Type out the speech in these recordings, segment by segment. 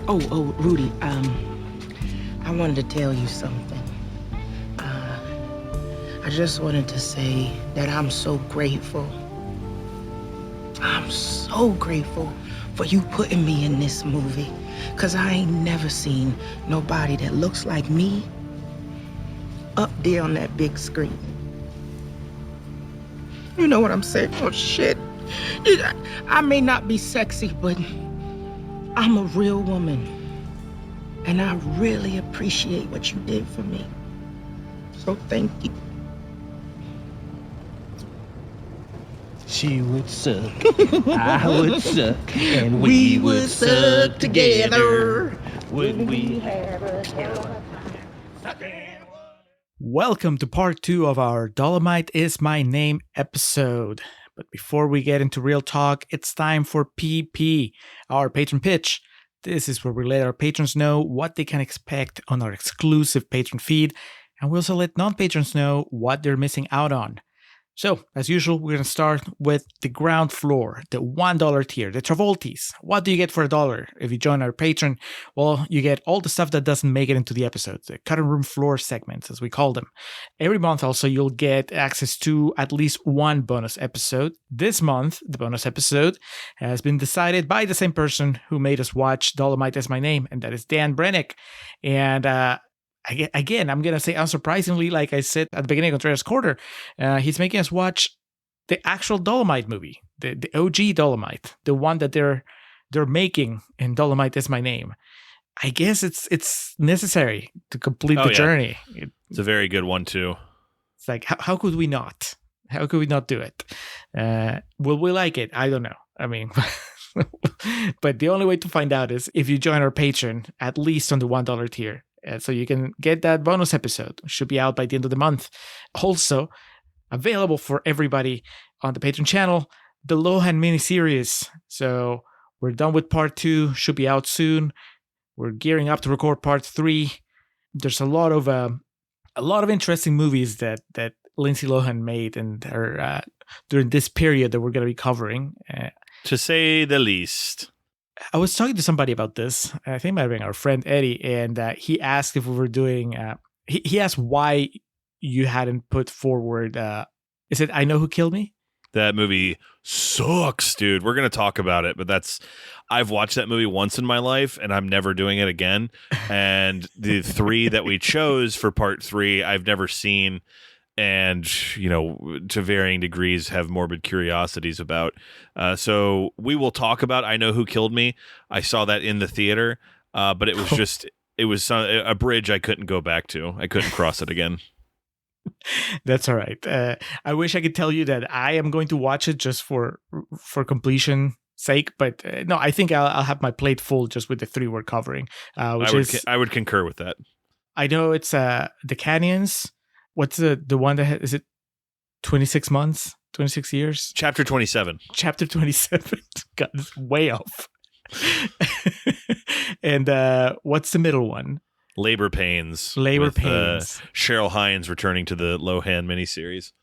Rudy, I wanted to tell you something. I just wanted to say that I'm so grateful. I'm so grateful for you putting me in this movie, 'cause I ain't never seen nobody that looks like me up there on that big screen. You know what I'm saying? Oh, shit. I may not be sexy, but I'm a real woman. And I really appreciate what you did for me. So thank you. She would suck, I would suck, and we would suck together when we had a Welcome to part 2 of our Dolemite Is My Name episode. But before we get into real talk, it's time for PP, our patron pitch. This is where we let our patrons know what they can expect on our exclusive patron feed, and we also let non-patrons know what they're missing out on. So, as usual, we're going to start with the ground floor, the $1 tier, the Travolties. What do you get for $1 if you join our Patreon? Well, you get all the stuff that doesn't make it into the episodes, the cutting room floor segments, as we call them. Every month, also, you'll get access to at least one bonus episode. This month, the bonus episode has been decided by the same person who made us watch Dolemite Is My Name, and that is Dan Brennick. And, again, I'm going to say unsurprisingly, like I said at the beginning of Andreas Quarter, he's making us watch the actual Dolemite movie, the OG Dolemite, the one that they're making in Dolemite Is My Name. I guess it's necessary to complete the journey. It's a very good one, too. It's like, how could we not? How could we not do it? Will we like it? I don't know. I mean... But the only way to find out is if you join our Patreon, at least on the $1 tier. So you can get that bonus episode. It should be out by the end of the month. Also, available for everybody on the Patreon channel, the Lohan miniseries. So we're done with part 2. Should be out soon. We're gearing up to record part 3. There's a lot of interesting movies that Lindsay Lohan made and her during this period that we're going to be covering. To say the least. I was talking to somebody about this. I think it might have been our friend Eddie, and he asked if we were doing. He asked why you hadn't put forward. Is it I Know Who Killed Me? That movie sucks, dude. We're gonna talk about it, but I've watched that movie once in my life, and I'm never doing it again. And the 3 that we chose for part 3, I've never seen. And, you know, to varying degrees have morbid curiosities about. So we will talk about I Know Who Killed Me. I saw that in the theater, but it was it was a bridge I couldn't go back to. I couldn't cross it again. That's all right. I wish I could tell you that I am going to watch it just for completion sake, but no, I think I'll have my plate full just with the 3 we're covering. I would concur with that. I know it's the Canyons. What's the one that is it 26 months, 26 years? Chapter 27. Chapter 27. God, it's way off. And what's the middle one? Labor Pains. Cheryl Hines returning to the Lohan miniseries.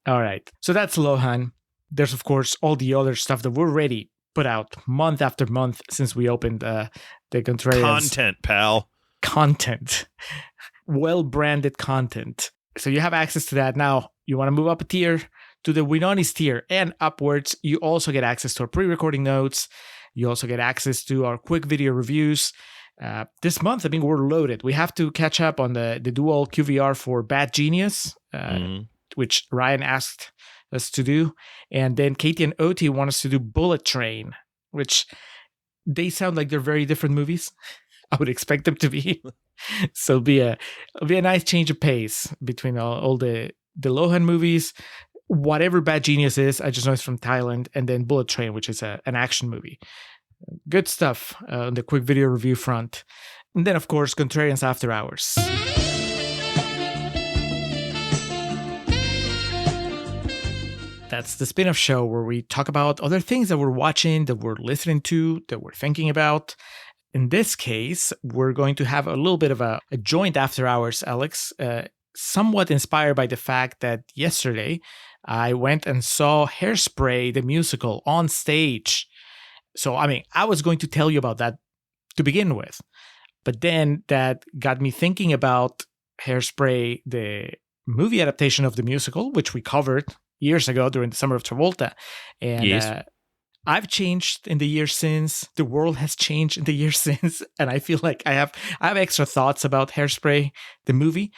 All right. So that's Lohan. There's, of course, all the other stuff that we're already put out month after month since we opened the Contrarians. Content, pal. Content. Well-branded content. So you have access to that. Now, you want to move up a tier to the Winonis tier and upwards. You also get access to our pre-recording notes. You also get access to our quick video reviews. This month, I mean, we're loaded. We have to catch up on the dual QVR for Bad Genius, which Ryan asked us to do. And then Katie and Oti want us to do Bullet Train, which they sound like they're very different movies. I would expect them to be. So it'll be a nice change of pace between all the Lohan movies. Whatever Bad Genius is, I just know it's from Thailand, and then Bullet Train, which is an action movie. Good stuff on the quick video review front. And then, of course, Contrarians After Hours. That's the spin-off show where we talk about other things that we're watching, that we're listening to, that we're thinking about. In this case, we're going to have a little bit of a joint after hours, Alex, somewhat inspired by the fact that yesterday I went and saw Hairspray, the musical, on stage. So, I mean, I was going to tell you about that to begin with. But then that got me thinking about Hairspray, the movie adaptation of the musical, which we covered years ago during the Summer of Travolta. And Yes. I've changed in the years since. The world has changed in the years since. And I feel like I have extra thoughts about Hairspray, the movie.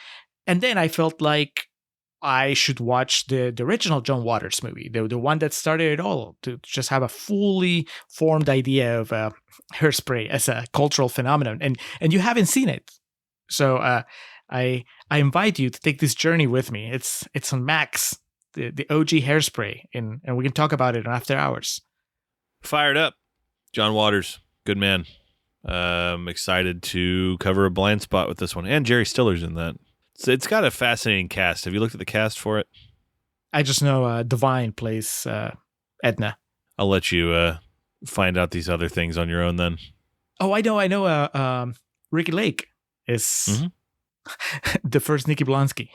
And then I felt like I should watch the original John Waters movie, the one that started it all, to just have a fully formed idea of Hairspray as a cultural phenomenon. And you haven't seen it. So I invite you to take this journey with me. It's on Max, the OG Hairspray, and we can talk about it on After Hours. Fired up. John Waters, good man. Excited to cover a blind spot with this one. And Jerry Stiller's in that. So it's got a fascinating cast. Have you looked at the cast for it? I just know Divine plays Edna. I'll let you find out these other things on your own then. Oh, I know. Ricky Lake is the first Nikki Blonsky.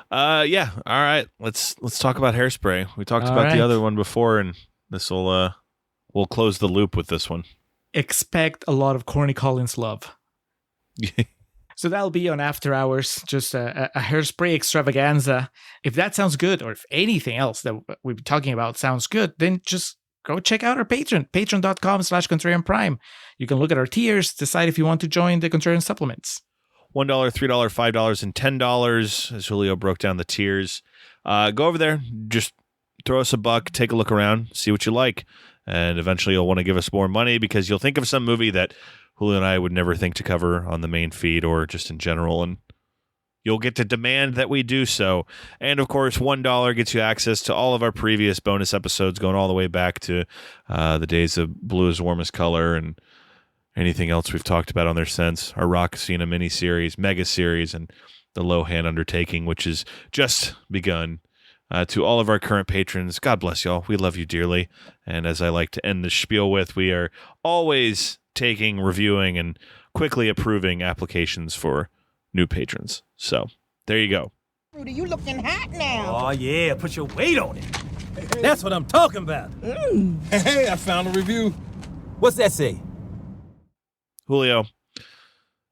Yeah. All right. Let's talk about Hairspray. We talked All about right. the other one before, and this will we'll close the loop with this one. Expect a lot of Corny Collins love. So that'll be on After Hours, just a Hairspray extravaganza. If that sounds good, or if anything else that we've been talking about sounds good, then just go check out our Patreon, patreon.com/Contrarian Prime. You can look at our tiers, decide if you want to join the Contrarian supplements. $1, $3, $5, and $10, as Julio broke down the tiers. Go over there, just throw us a buck, take a look around, see what you like, and eventually you'll want to give us more money because you'll think of some movie that Julio and I would never think to cover on the main feed or just in general, and you'll get to demand that we do so. And of course, $1 gets you access to all of our previous bonus episodes going all the way back to the days of Blue is Warmest Color and anything else we've talked about on there since. Our Rock Cena miniseries, mega series, and the Lohan Undertaking, which has just begun. To all of our current patrons, God bless y'all. We love you dearly. And as I like to end the spiel with, we are always taking, reviewing, and quickly approving applications for new patrons. So there you go. Rudy, you looking hot now. Oh, yeah, put your weight on it. That's what I'm talking about. Hey, I found a review. What's that say? Julio,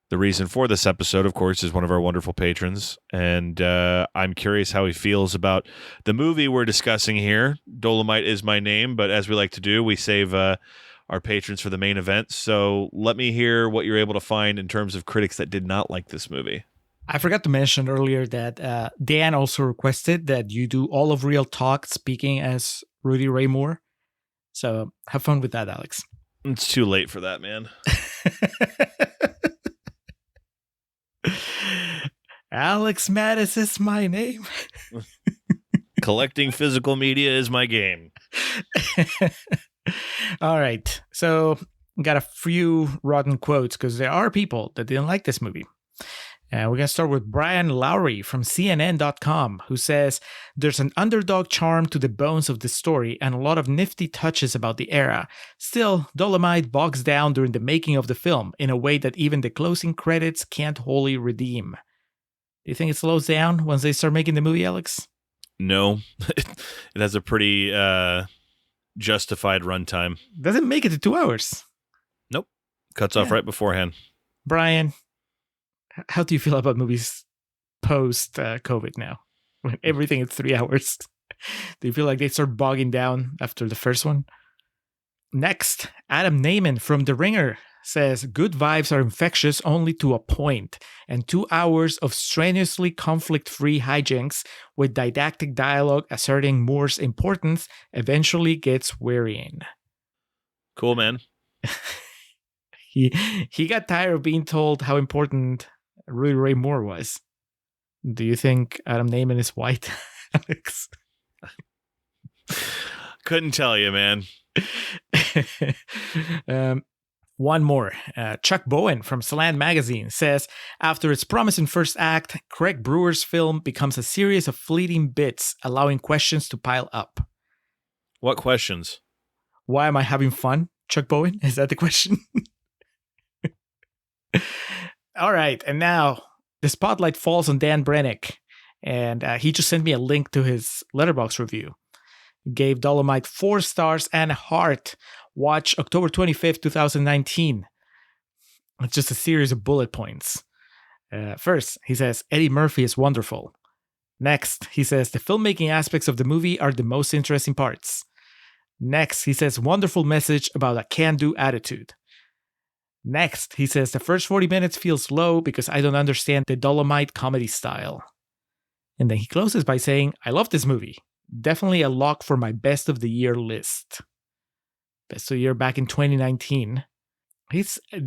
the reason for this episode, of course, is one of our wonderful patrons. And I'm curious how he feels about the movie we're discussing here. Dolemite Is My Name. But as we like to do, we save our patrons for the main event. So let me hear what you're able to find in terms of critics that did not like this movie. I forgot to mention earlier that Dan also requested that you do all of Real Talk speaking as Rudy Ray Moore. So have fun with that, Alex. It's too late for that, man. Alex Mattis is my name. Collecting physical media is my game. All right. So got a few rotten quotes because there are people that didn't like this movie. We're going to start with Brian Lowry from CNN.com, who says, "There's an underdog charm to the bones of the story and a lot of nifty touches about the era. Still, Dolemite bogs down during the making of the film in a way that even the closing credits can't wholly redeem." Do you think it slows down once they start making the movie, Alex? No. It has a pretty justified runtime. Doesn't make it to 2 hours. Nope. Cuts off right beforehand. Brian, how do you feel about movies post-COVID now? When everything is 3 hours. Do you feel like they start bogging down after the first one? Next, Adam Naiman from The Ringer says, "Good vibes are infectious only to a point, and 2 hours of strenuously conflict-free hijinks with didactic dialogue asserting Moore's importance eventually gets wearying." Cool, man. He got tired of being told how important Rudy Ray Moore was. Do you think Adam Naiman is white, Alex? Couldn't tell you, man. One more. Chuck Bowen from Slant Magazine says, "After its promising first act, Craig Brewer's film becomes a series of fleeting bits, allowing questions to pile up." What questions? Why am I having fun, Chuck Bowen? Is that the question? All right, and now the spotlight falls on Dan Brennick, and he just sent me a link to his Letterboxd review. He gave Dolemite 4 stars and a heart. Watch October 25th, 2019. It's just a series of bullet points. First, he says, Eddie Murphy is wonderful. Next, he says, the filmmaking aspects of the movie are the most interesting parts. Next, he says, wonderful message about a can-do attitude. Next, he says, the first 40 minutes feels slow because I don't understand the Dolemite comedy style. And then he closes by saying, I love this movie. Definitely a lock for my best of the year list. Best of the year back in 2019.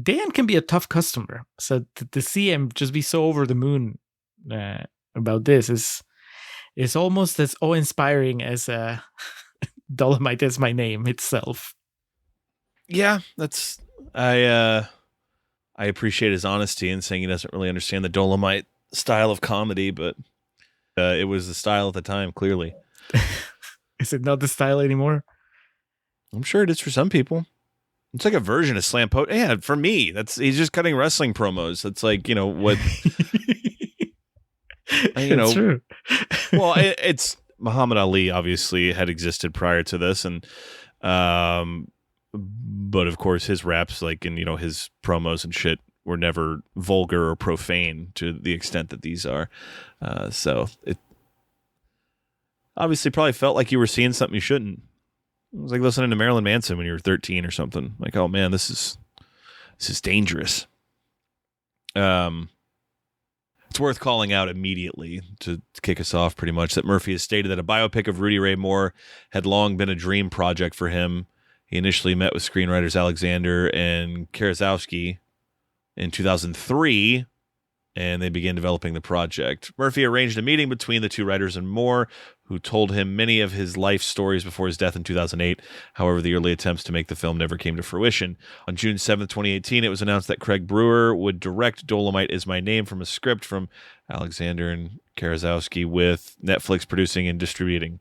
Dan can be a tough customer. So to see him just be so over the moon about this is almost as awe-inspiring as Dolemite Is My Name itself. Yeah, that's I appreciate his honesty in saying he doesn't really understand the Dolemite style of comedy, but it was the style at the time, clearly. Is it not the style anymore? I'm sure it is for some people. It's like a version of slam poetry. Yeah, for me, he's just cutting wrestling promos. That's like, what It's true. Well, it's Muhammad Ali obviously had existed prior to this, and but of course his raps, like, and his promos and shit were never vulgar or profane to the extent that these are. So it obviously probably felt like you were seeing something you shouldn't. It was like listening to Marilyn Manson when you were 13 or something. Like, oh man, this is dangerous. It's worth calling out immediately to kick us off pretty much that Murphy has stated that a biopic of Rudy Ray Moore had long been a dream project for him. He initially met with screenwriters Alexander and Karaszewski in 2003, and they began developing the project. Murphy arranged a meeting between the two writers and Moore, who told him many of his life stories before his death in 2008. However, the early attempts to make the film never came to fruition. On June 7th, 2018, it was announced that Craig Brewer would direct Dolemite Is My Name from a script from Alexander and Karaszewski, with Netflix producing and distributing.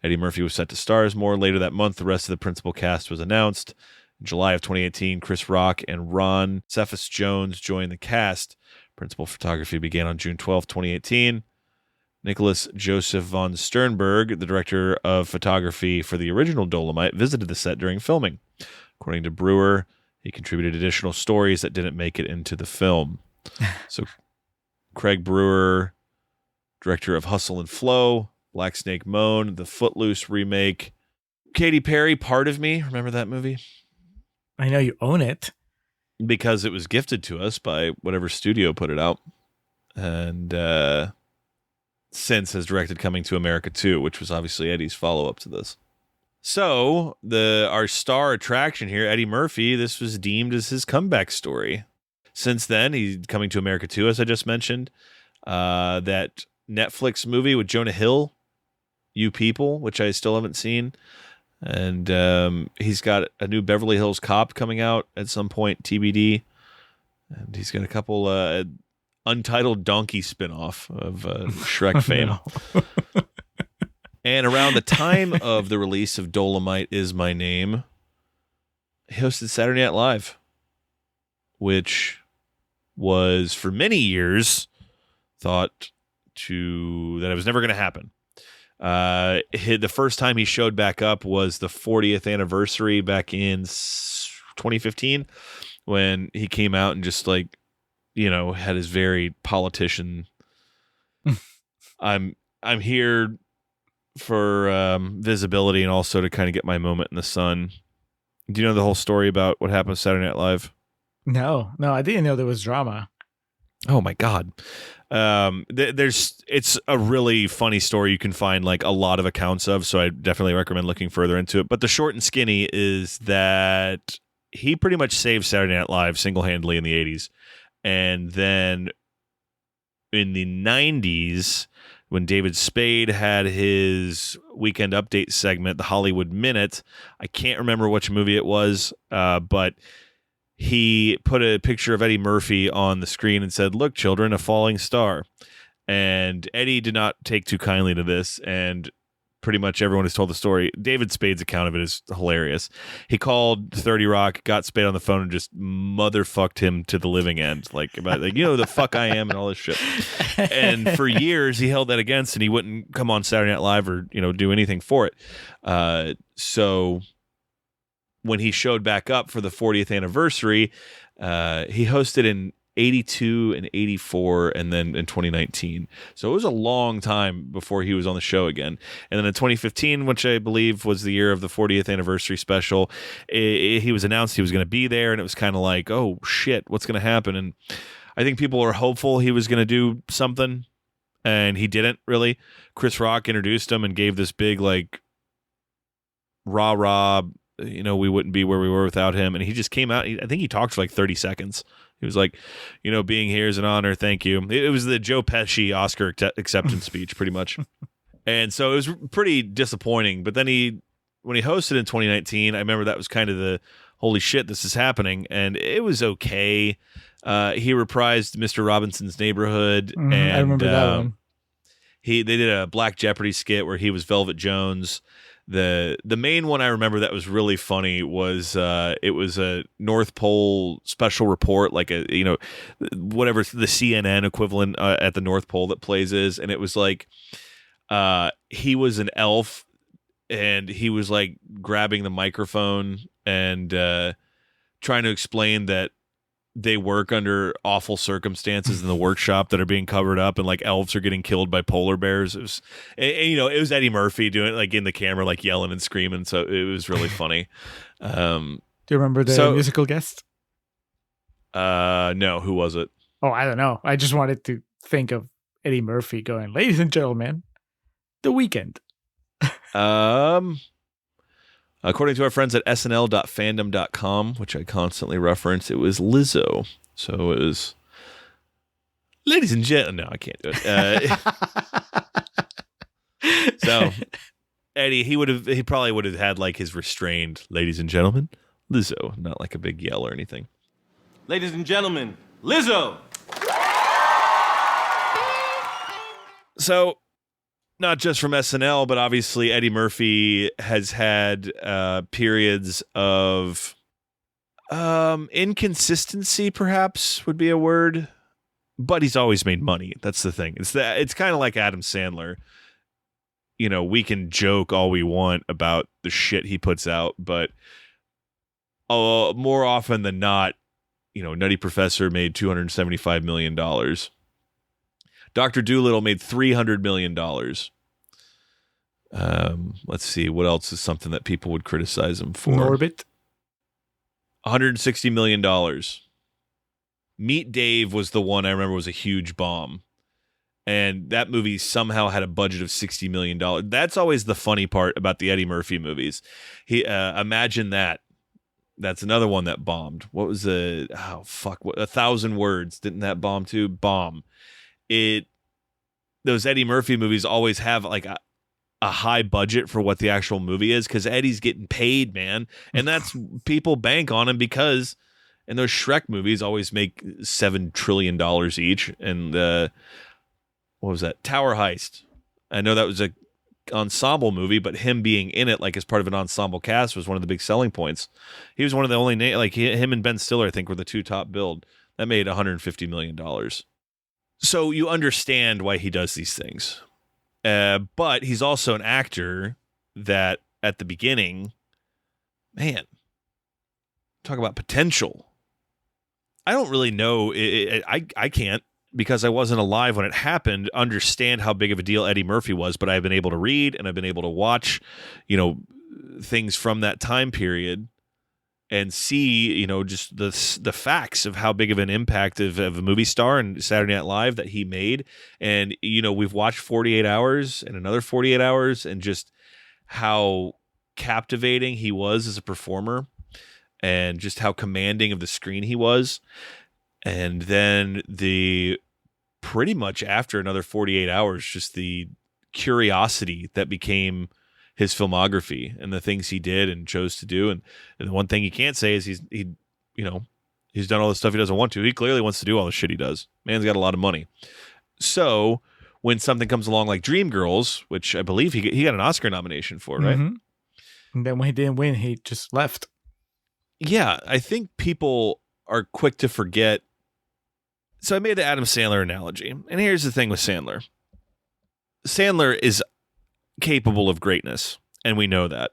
Eddie Murphy was set to star as Moore. Later that month, the rest of the principal cast was announced. In July of 2018, Chris Rock and Ron Cephas Jones joined the cast. Principal photography began on June 12th, 2018. Nicholas Joseph von Sternberg, the director of photography for the original Dolemite, visited the set during filming. According to Brewer, he contributed additional stories that didn't make it into the film. So Craig Brewer, director of Hustle and Flow, Black Snake Moan, the Footloose remake, Katy Perry, Part of Me. Remember that movie? I know you own it. Because it was gifted to us by whatever studio put it out. And since has directed Coming to America 2, which was obviously Eddie's follow-up to this. So, our star attraction here, Eddie Murphy, this was deemed as his comeback story. Since then, he's Coming to America 2, as I just mentioned. That Netflix movie with Jonah Hill, You People, which I still haven't seen. And he's got a new Beverly Hills Cop coming out at some point, TBD. And he's got a couple Untitled Donkey spinoff of Shrek fame. And around the time of the release of Dolemite Is My Name, he hosted Saturday Night Live, which was for many years thought that it was never going to happen. The first time he showed back up was the 40th anniversary back in 2015, when he came out and just had his very politician. I'm here for visibility and also to kind of get my moment in the sun. Do you know the whole story about what happened with Saturday Night Live? No, I didn't know there was drama. Oh my God. It's a really funny story you can find a lot of accounts of, so I definitely recommend looking further into it. But the short and skinny is that he pretty much saved Saturday Night Live single-handedly in the 80s. And then in the 90s, when David Spade had his Weekend Update segment, the Hollywood Minute, I can't remember which movie it was, but he put a picture of Eddie Murphy on the screen and said, "Look, children, a falling star." And Eddie did not take too kindly to this, and pretty much everyone has told the story. David Spade's account of it is hilarious. He called 30 Rock, got Spade on the phone, and just motherfucked him to the living end. The fuck I am and all this shit. And for years, he held that against, and he wouldn't come on Saturday Night Live or, do anything for it. So when he showed back up for the 40th anniversary, he hosted in 82 and 84 and then in 2019. So it was a long time before he was on the show again. And then in 2015, which I believe was the year of the 40th anniversary special, he was announced he was going to be there, and it was kind of like, oh shit, what's going to happen? And I think people were hopeful he was going to do something, and he didn't really. Chris Rock introduced him and gave this big like rah, we wouldn't be where we were without him. And he just came out. I think he talked for like 30 seconds. He was like, being here is an honor. Thank you. It was the Joe Pesci Oscar acceptance speech, pretty much. And so it was pretty disappointing. But then when he hosted in 2019, I remember that was kind of the holy shit, this is happening. And it was okay. He reprised Mr. Robinson's Neighborhood. And I remember that one. They did a Black Jeopardy skit where he was Velvet Jones. The main one I remember that was really funny was it was a North Pole special report, like whatever the CNN equivalent at the North Pole that plays is, and it was like he was an elf and he was like grabbing the microphone and trying to explain that they work under awful circumstances in the workshop that are being covered up, and like elves are getting killed by polar bears. It was, it was Eddie Murphy doing it, like in the camera, like yelling and screaming. So it was really funny. Do you remember the musical guest? No, who was it? Oh, I don't know. I just wanted to think of Eddie Murphy going, "Ladies and gentlemen, The Weeknd." According to our friends at snl.fandom.com, which I constantly reference, it was Lizzo. So it was, ladies and gentlemen. No, I can't do it. So Eddie, he probably would have had like his restrained, ladies and gentlemen, Lizzo, not like a big yell or anything. Ladies and gentlemen, Lizzo. So, not just from SNL, but obviously Eddie Murphy has had periods of inconsistency, perhaps would be a word, but he's always made money. That's the thing. It's kind of like Adam Sandler. We can joke all we want about the shit he puts out, but more often than not, Nutty Professor made $275 million. Dr. Dolittle made $300 million. Let's see. What else is something that people would criticize him for? Norbit. $160 million. Meet Dave was the one I remember was a huge bomb. And that movie somehow had a budget of $60 million. That's always the funny part about the Eddie Murphy movies. Imagine that. That's another one that bombed. What was 1,000 Words. Didn't that bomb too? Bomb. Those Eddie Murphy movies always have like a high budget for what the actual movie is, because Eddie's getting paid, man. And that's people bank on him because, and those Shrek movies always make $7 trillion each. And what was that? Tower Heist. I know that was a ensemble movie, but him being in it like as part of an ensemble cast was one of the big selling points. He was one of the only him and Ben Stiller, I think, were the two top billed. That made $150 million. So you understand why he does these things. But he's also an actor that at the beginning, man, talk about potential. I don't really know. I can't, because I wasn't alive when it happened, understand how big of a deal Eddie Murphy was, but I've been able to read and I've been able to watch, things from that time period and see, just the facts of how big of an impact of a movie star and Saturday Night Live that he made. And, we've watched 48 Hours and another 48 Hours, and just how captivating he was as a performer and just how commanding of the screen he was. And then pretty much after another 48 Hours, just the curiosity that became his filmography and the things he did and chose to do. And the one thing you can't say is he's done all the stuff he doesn't want to. He clearly wants to do all the shit he does. Man's got a lot of money. So when something comes along like Dreamgirls, which I believe he got an Oscar nomination for, right? Mm-hmm. And then when he didn't win, he just left. Yeah, I think people are quick to forget. So I made the Adam Sandler analogy. And here's the thing with Sandler. Sandler is capable of greatness, and we know that.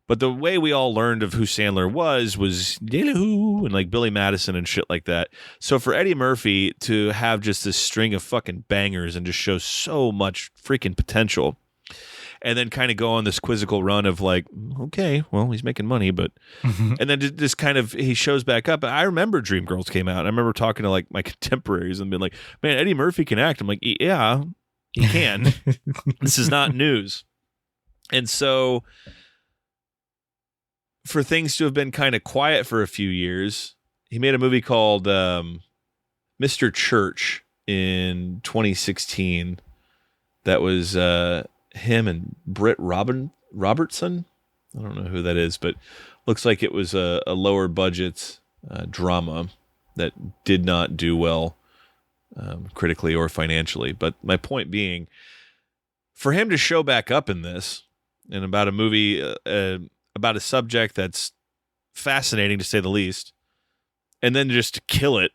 But the way we all learned of who Sandler was Dillahoo and like Billy Madison and shit like that. So for Eddie Murphy to have just this string of fucking bangers and just show so much freaking potential, and then kind of go on this quizzical run of like, okay, well, he's making money, but and then just kind of he shows back up. I remember Dreamgirls came out. I remember talking to like my contemporaries and being like, man, Eddie Murphy can act. I'm like, yeah, he can. This is not news. And so for things to have been kind of quiet for a few years, he made a movie called Mr. Church in 2016 that was him and Britt Robertson. I don't know who that is, but looks like it was a lower budget drama that did not do well critically or financially. But my point being, for him to show back up in this and about a movie about a subject that's fascinating to say the least, and then just to kill it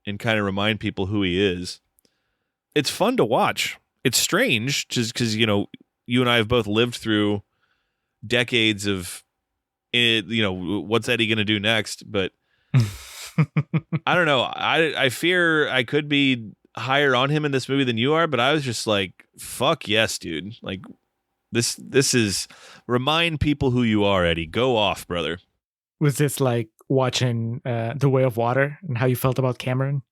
and kind of remind people who he is, it's fun to watch. It's strange just because, you know, you and I have both lived through decades of, you know, what's Eddie going to do next? But I don't know. I fear I could be higher on him in this movie than you are, but I was just like, fuck yes, dude. Like this is remind people who you are, Eddie. Go off, brother. Was this like watching The Way of Water and how you felt about Cameron?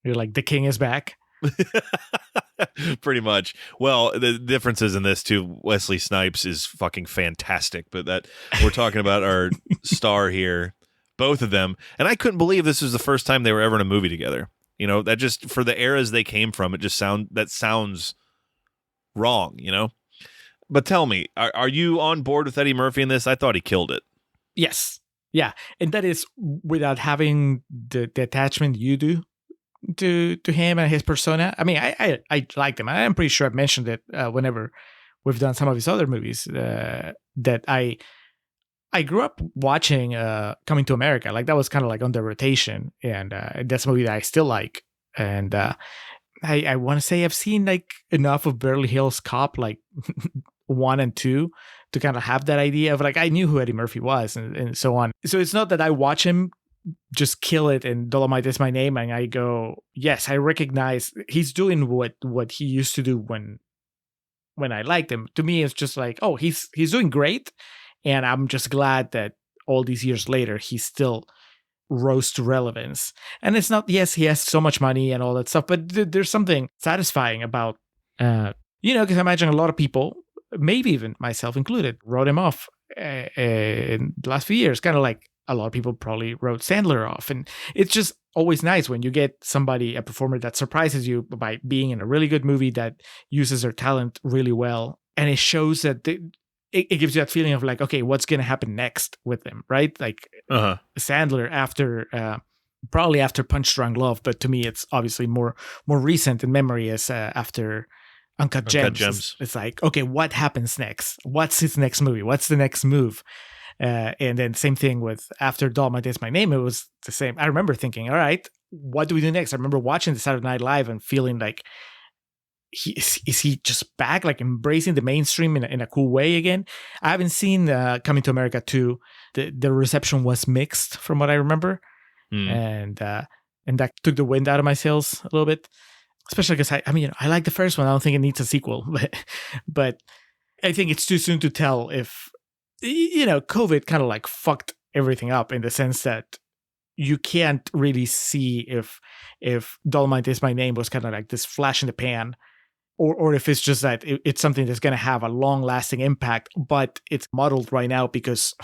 You're like, the king is back. Pretty much. Well, the differences in this too, Wesley Snipes is fucking fantastic, but that we're talking about our star here, both of them, and I couldn't believe this was the first time they were ever in a movie together. You know, that just for the eras they came from, it just sounds wrong, you know. But tell me, are you on board with Eddie Murphy in this? I thought he killed it. Yes. Yeah. And that is without having the attachment you do to him and his persona. I mean, I liked him. I'm pretty sure I've mentioned it whenever we've done some of his other movies that I grew up watching Coming to America. Like that was kind of like on the rotation, and that's a movie that I still like. And I want to say I've seen like enough of Beverly Hills Cop, like 1 and 2, to kind of have that idea of like I knew who Eddie Murphy was and so on. So it's not that I watch him just kill it and Dolemite Is My Name and I go, yes, I recognize he's doing what he used to do when I liked him. To me, it's just like, oh, he's doing great, and I'm just glad that all these years later he still rose to relevance. And it's not, yes, he has so much money and all that stuff, but there's something satisfying about because I imagine a lot of people, maybe even myself included, wrote him off in the last few years, kind of like a lot of people probably wrote Sandler off. And it's just always nice when you get somebody, a performer that surprises you by being in a really good movie that uses their talent really well. And it shows that it gives you that feeling of like, okay, what's going to happen next with them, right? Like Sandler probably after Punch Drunk Love, but to me, it's obviously more recent in memory as after Uncut Gems. It's like, okay, what happens next? What's his next movie? What's the next move? And then same thing with after Dolemite Is My Name, it was the same. I remember thinking, all right, what do we do next? I remember watching the Saturday Night Live and feeling like, is he just back, like embracing the mainstream in a cool way again? I haven't seen Coming to America 2. The reception was mixed from what I remember. And that took the wind out of my sails a little bit, especially because I like the first one. I don't think it needs a sequel, but I think it's too soon to tell if, COVID kind of like fucked everything up in the sense that you can't really see if Dolemite Is My Name was kind of like this flash in the pan, or if it's just that it's something that's going to have a long lasting impact, but it's muddled right now because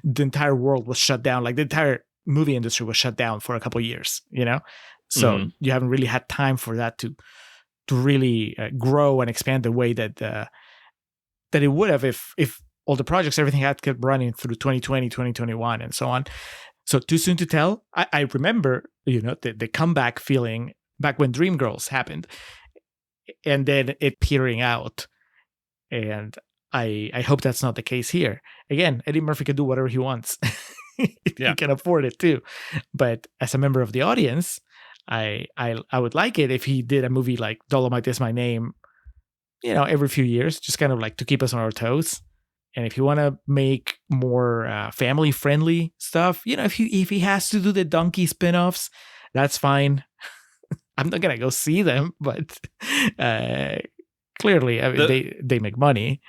the entire world was shut down. Like the entire movie industry was shut down for a couple of years, so you haven't really had time for that to really grow and expand the way that it would have if all the projects, everything had kept running through 2020, 2021, and so on. So too soon to tell. I remember, the comeback feeling back when Dreamgirls happened, and then it petering out. And I hope that's not the case here. Again, Eddie Murphy can do whatever he wants. He can afford it too. But as a member of the audience, I would like it if he did a movie like Dolemite Is My Name, every few years, just kind of like to keep us on our toes. And if you want to make more family friendly stuff, if he has to do the donkey spin-offs, that's fine. I'm not gonna go see them, but clearly, I mean, they make money.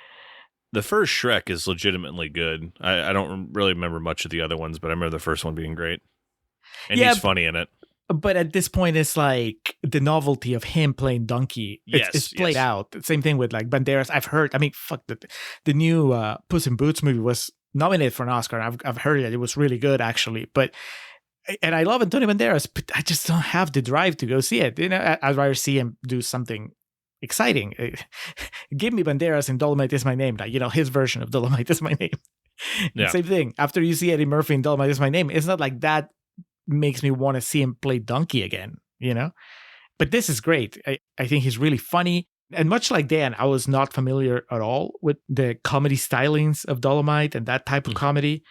The first Shrek is legitimately good. I don't really remember much of the other ones, but I remember the first one being great. And he's funny in it. But at this point, it's like the novelty of him playing donkey. It's played out. Same thing with like Banderas. I've heard. I mean, fuck the new Puss in Boots movie was nominated for an Oscar. I've heard that it was really good actually. And I love Antonio Banderas, but I just don't have the drive to go see it. I'd rather see him do something exciting. Give me Banderas and Dolemite Is My Name. Like, his version of Dolemite Is My Name. Yeah. Same thing. After you see Eddie Murphy in Dolemite Is My Name, it's not like that makes me want to see him play donkey again, But this is great. I think he's really funny. And much like Dan, I was not familiar at all with the comedy stylings of Dolemite and that type of comedy.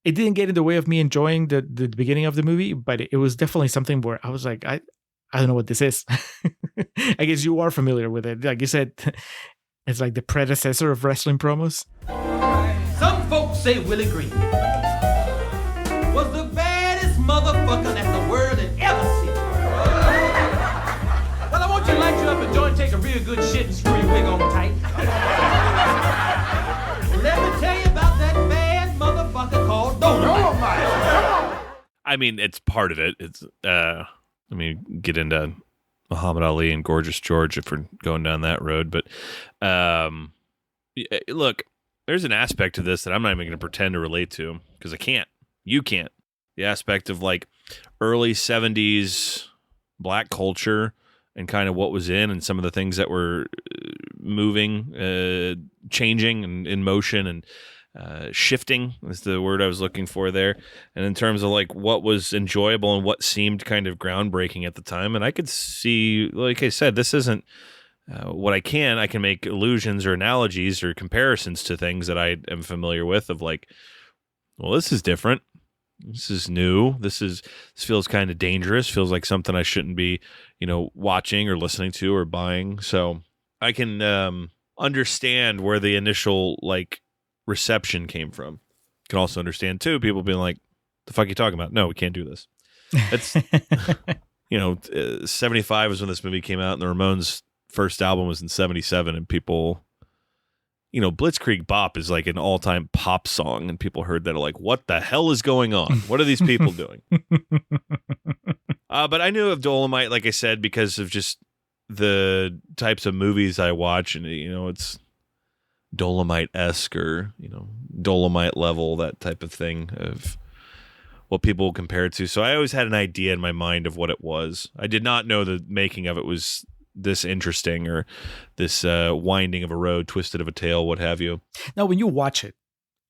It didn't get in the way of me enjoying the beginning of the movie, but it was definitely something where I was like, I don't know what this is. I guess you are familiar with it. Like you said, it's like the predecessor of wrestling promos. Some folks say Willie Green was the baddest motherfucker that the world had ever seen. Well, I want you to light you up and join, take a real good shit and screw your wig on tight. Let me tell you about that bad motherfucker called Dolemite. I mean, it's part of it. It's let me get into Muhammad Ali and Gorgeous George if we're going down that road. But look, there's an aspect of this that I'm not even going to pretend to relate to because I can't. You can't. The aspect of like early 70s black culture and kind of what was in and some of the things that were moving, changing and in motion and shifting is the word I was looking for there. And in terms of like what was enjoyable and what seemed kind of groundbreaking at the time. And I could see, like I said, this isn't what I can make allusions or analogies or comparisons to things that I am familiar with of like, well, this is different. This is new. This feels kind of dangerous. Feels like something I shouldn't be, watching or listening to or buying. So I can understand where the initial like reception came from. Can also understand too people being like, "The fuck are you talking about? No, we can't do this." It's 75 was when this movie came out, and the Ramones' first album was in 77, and people. Blitzkrieg Bop is like an all-time pop song, and people heard that are like, what the hell is going on? What are these people doing? But I knew of Dolemite, like I said, because of just the types of movies I watch, and it's Dolemite-esque or Dolemite level, that type of thing of what people compare it to. So I always had an idea in my mind of what it was. I did not know the making of it was this interesting or this winding of a road, twisted of a tail, what have you. Now, when you watch it,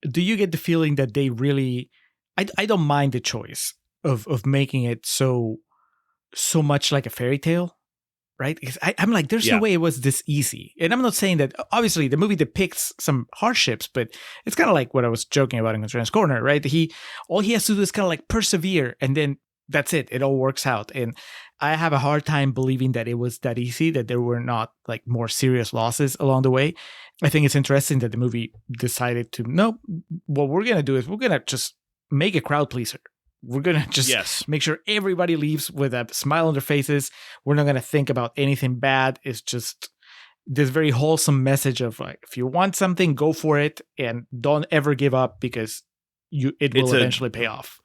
do you get the feeling that they really... I don't mind the choice of making it so much like a fairy tale, right? Because I'm like, there's no way it was this easy. And I'm not saying that, obviously, the movie depicts some hardships, but it's kind of like what I was joking about in Constraints Corner, right? All he has to do is kind of like persevere, and then that's it. It all works out. And I have a hard time believing that it was that easy, that there were not like more serious losses along the way. I think it's interesting that the movie decided to, no, what we're going to do is we're going to just make a crowd pleaser. We're going to just make sure everybody leaves with a smile on their faces. We're not going to think about anything bad. It's just this very wholesome message of like, if you want something, go for it and don't ever give up because it will eventually pay off.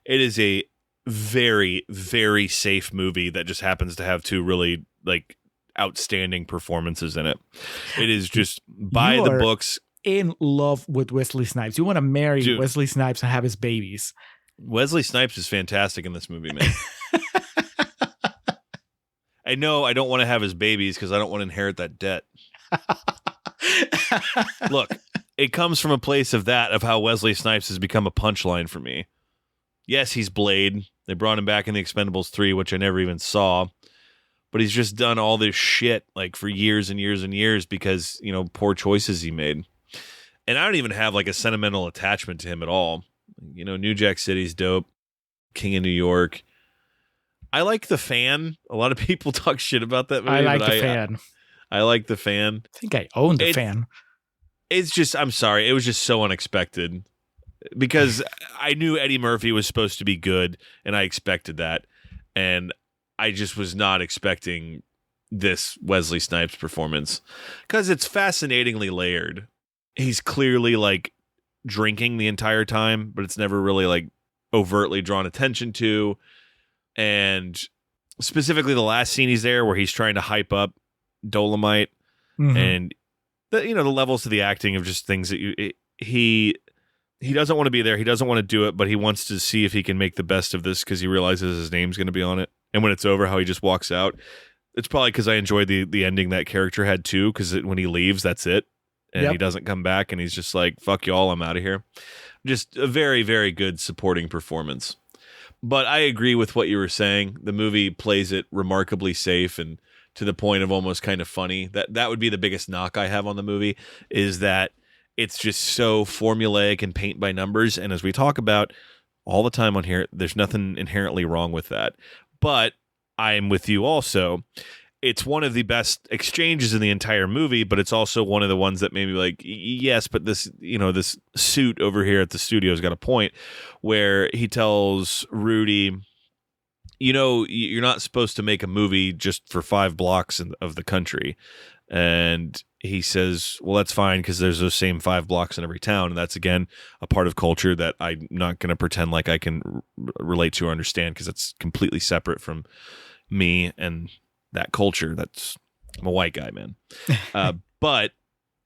It is a very, very safe movie that just happens to have two really like outstanding performances in it. It is just by the books. In love with Wesley Snipes. You want to marry Wesley Snipes and have his babies. Wesley Snipes is fantastic in this movie, man. I know I don't want to have his babies because I don't want to inherit that debt. Look, it comes from a place of how Wesley Snipes has become a punchline for me. Yes, he's Blade. They brought him back in The Expendables 3, which I never even saw. But he's just done all this shit like for years and years and years because, poor choices he made. And I don't even have like a sentimental attachment to him at all. New Jack City's dope. King of New York. I like The Fan. A lot of people talk shit about that movie. I like The Fan. I like The Fan. I think I own The Fan. It's just, I'm sorry, it was just so unexpected because I knew Eddie Murphy was supposed to be good, and I expected that, and I just was not expecting this Wesley Snipes performance because it's fascinatingly layered. He's clearly like drinking the entire time, but it's never really like overtly drawn attention to. And specifically the last scene he's there where he's trying to hype up Dolemite, and the levels to the acting of just things that he doesn't want to be there. He doesn't want to do it, but he wants to see if he can make the best of this because he realizes his name's going to be on it. And when it's over, how he just walks out. It's probably because I enjoyed the ending that character had too, because when he leaves, that's it. And he doesn't come back, and he's just like, fuck y'all, I'm out of here. Just a very, very good supporting performance. But I agree with what you were saying. The movie plays it remarkably safe and to the point of almost kind of funny. That would be the biggest knock I have on the movie, is that it's just so formulaic and paint by numbers. And as we talk about all the time on here, there's nothing inherently wrong with that. But I'm with you also. It's one of the best exchanges in the entire movie, but it's also one of the ones that made me like, yes, but this suit over here at the studio's got a point, where he tells Rudy, you're not supposed to make a movie just for 5 blocks of the country. And he says, well, that's fine, because there's those same 5 blocks in every town. And that's, again, a part of culture that I'm not going to pretend like I can relate to or understand, because it's completely separate from me and that culture. I'm a white guy, man. But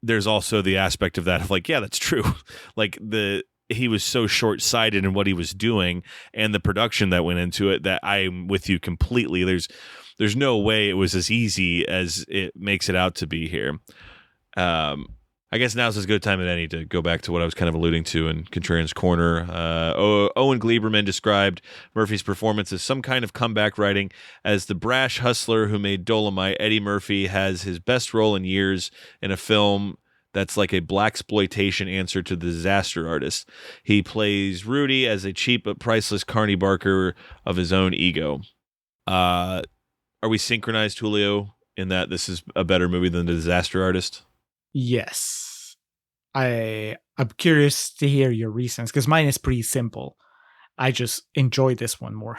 there's also the aspect of that of like, yeah, that's true. Like he was so short-sighted in what he was doing and the production that went into it that I'm with you completely. There's no way it was as easy as it makes it out to be here. I guess now's as good a time as any to go back to what I was kind of alluding to in Contrarian's Corner. Owen Gleiberman described Murphy's performance as some kind of comeback writing. As the brash hustler who made Dolemite, Eddie Murphy has his best role in years in a film that's like a blaxploitation answer to The Disaster Artist. He plays Rudy as a cheap but priceless Carney Barker of his own ego. Are we synchronized, Julio, in that this is a better movie than The Disaster Artist? Yes. I'm curious to hear your reasons, because mine is pretty simple. I just enjoy this one more.